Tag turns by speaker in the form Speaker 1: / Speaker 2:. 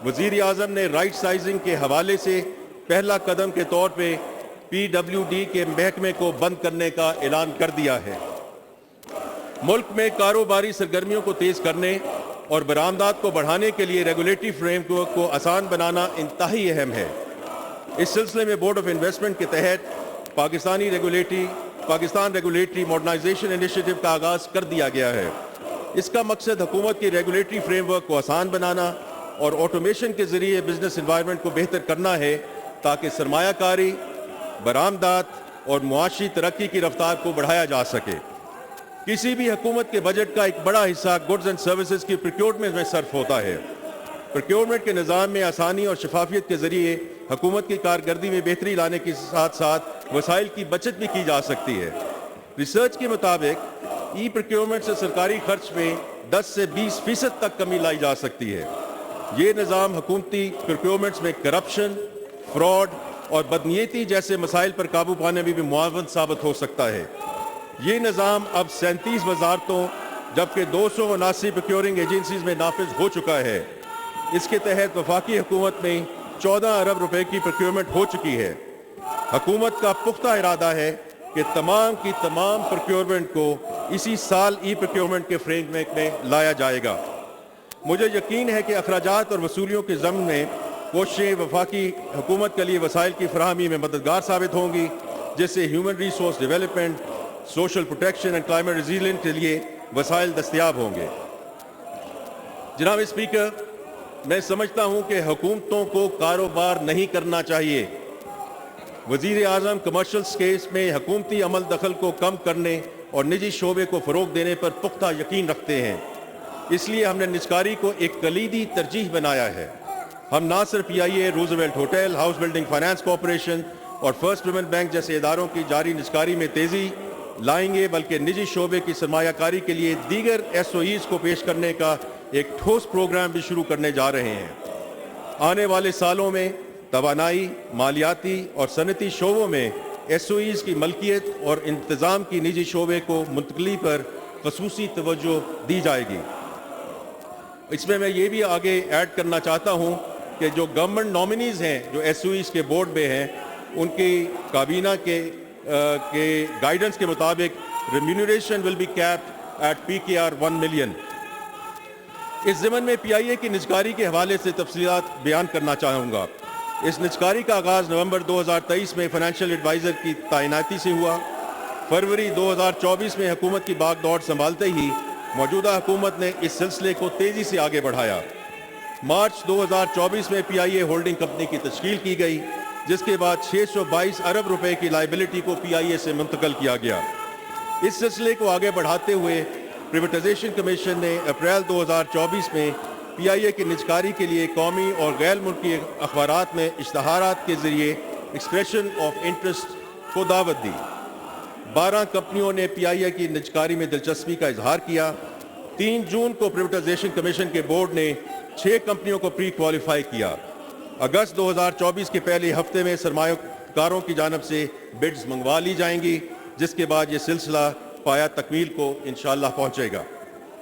Speaker 1: وزیر اعظم نے right sizing کے حوالے سے پہلا قدم کے طور پہ PWD کے محکمے کو بند کرنے کا اعلان کر دیا ہے۔ ملک میں کاروباری سرگرمیوں کو تیز کرنے اور برآمدات کو بڑھانے کے لیے ریگولیٹری فریم ورک کو آسان بنانا انتہائی اہم ہے۔ اس سلسلے میں بورڈ آف انویسٹمنٹ کے تحت پاکستان ریگولیٹری ماڈرنائزیشن انیشیٹو کا آغاز کر دیا گیا ہے۔ اس کا مقصد حکومت کی ریگولیٹری فریم ورک کو آسان بنانا اور آٹومیشن کے ذریعے بزنس انوائرمنٹ کو بہتر کرنا ہے تاکہ سرمایہ کاری، برآمدات اور معاشی ترقی کی رفتار کو بڑھایا جا سکے۔ کسی بھی حکومت کے بجٹ کا ایک بڑا حصہ گڈز اینڈ سروسز کی پروکیورمنٹ میں صرف ہوتا ہے۔ پروکیورمنٹ کے نظام میں آسانی اور شفافیت کے ذریعے حکومت کی کارکردگی میں بہتری لانے کے ساتھ ساتھ وسائل کی بچت بھی کی جا سکتی ہے۔ ریسرچ کے مطابق ای پروکیورمنٹ سے سرکاری خرچ میں 10 سے 20% تک کمی لائی جا سکتی ہے۔ یہ نظام حکومتی پروکیورمنٹس میں کرپشن، فراڈ اور بدنیتی جیسے مسائل پر قابو پانے میں بھی معاون ثابت ہو سکتا ہے۔ یہ نظام اب 37 وزارتوں جبکہ 279 پروکیورنگ ایجنسیز میں نافذ ہو چکا ہے۔ اس کے تحت وفاقی حکومت میں 14 ارب روپے کی پروکیورمنٹ ہو چکی ہے۔ حکومت کا پختہ ارادہ ہے کہ تمام کی تمام پروکیورمنٹ کو اسی سال ای پروکیورمنٹ کے فریم ورک میں لایا جائے گا۔ مجھے یقین ہے کہ اخراجات اور وصولیوں کے ضمن میں کوششیں وفاقی حکومت کے لیے وسائل کی فراہمی میں مددگار ثابت ہوں گی، جس سے human resource development, social protection and climate resilience کے لیے وسائل دستیاب ہوں گے۔ جناب اسپیکر، میں سمجھتا ہوں کہ حکومتوں کو کاروبار نہیں کرنا چاہیے۔ وزیر اعظم کمرشل اسپیس میں حکومتی عمل دخل کو کم کرنے اور نجی شعبے کو فروغ دینے پر پختہ یقین رکھتے ہیں۔ اس لیے ہم نے نجکاری کو ایک کلیدی ترجیح بنایا ہے۔ ہم نہ صرف PIA، Roosevelt hotel, house building finance corporation اور فرسٹ ویمن بینک جیسے اداروں کی جاری نجکاری میں تیزی لائیں گے، بلکہ نجی شعبے کی سرمایہ کاری کے لیے دیگر SOEs کو پیش کرنے کا ایک ٹھوس پروگرام بھی شروع کرنے جا رہے ہیں۔ آنے والے سالوں میں توانائی، مالیاتی اور صنعتی شعبوں میں SOEs کی ملکیت اور انتظام کی نجی شعبے کو منتقلی پر خصوصی توجہ دی جائے گی۔ اس میں یہ بھی آگے ایڈ کرنا چاہتا ہوں کہ جو گورنمنٹ نامنیز ہیں جو SOEs کے بورڈ میں ہیں، ان کی کابینہ کے گائیڈنس کے مطابق remuneration will be capped at PKR 1 million. اس ضمن میں PIA کی نجکاری کے حوالے سے تفصیلات بیان کرنا چاہوں گا۔ اس نجکاری کا آغاز نومبر 2023 میں فائنینشیل ایڈوائزر کی تعیناتی سے ہوا۔ فروری 2024 میں حکومت کی باغ دوڑ سنبھالتے ہی موجودہ حکومت نے اس سلسلے کو تیزی سے آگے بڑھایا۔ مارچ 2024 میں PIA ہولڈنگ کمپنی کی تشکیل کی گئی، جس کے بعد 622 ارب روپے کی لائبلٹی کو PIA سے منتقل کیا گیا۔ اس سلسلے کو آگے بڑھاتے ہوئے پریویٹائزیشن کمیشن نے اپریل 2024 میں PIA کی نجکاری کے لیے قومی اور غیر ملکی اخبارات میں اشتہارات کے ذریعے ایکسپریشن آف انٹرسٹ کو دعوت دی۔ 12 کمپنیوں نے PIA کی نجکاری میں دلچسپی کا اظہار کیا۔ 3 جون کو پریویٹائزیشن کمیشن کے بورڈ نے 6 کمپنیوں کو پری کوالیفائی کیا۔ اگست 2024 کے پہلے ہفتے میں سرمایہ کاروں کی جانب سے بڈز منگوا لی جائیں گی، جس کے بعد یہ سلسلہ پایہ تکمیل کو انشاءاللہ پہنچے گا۔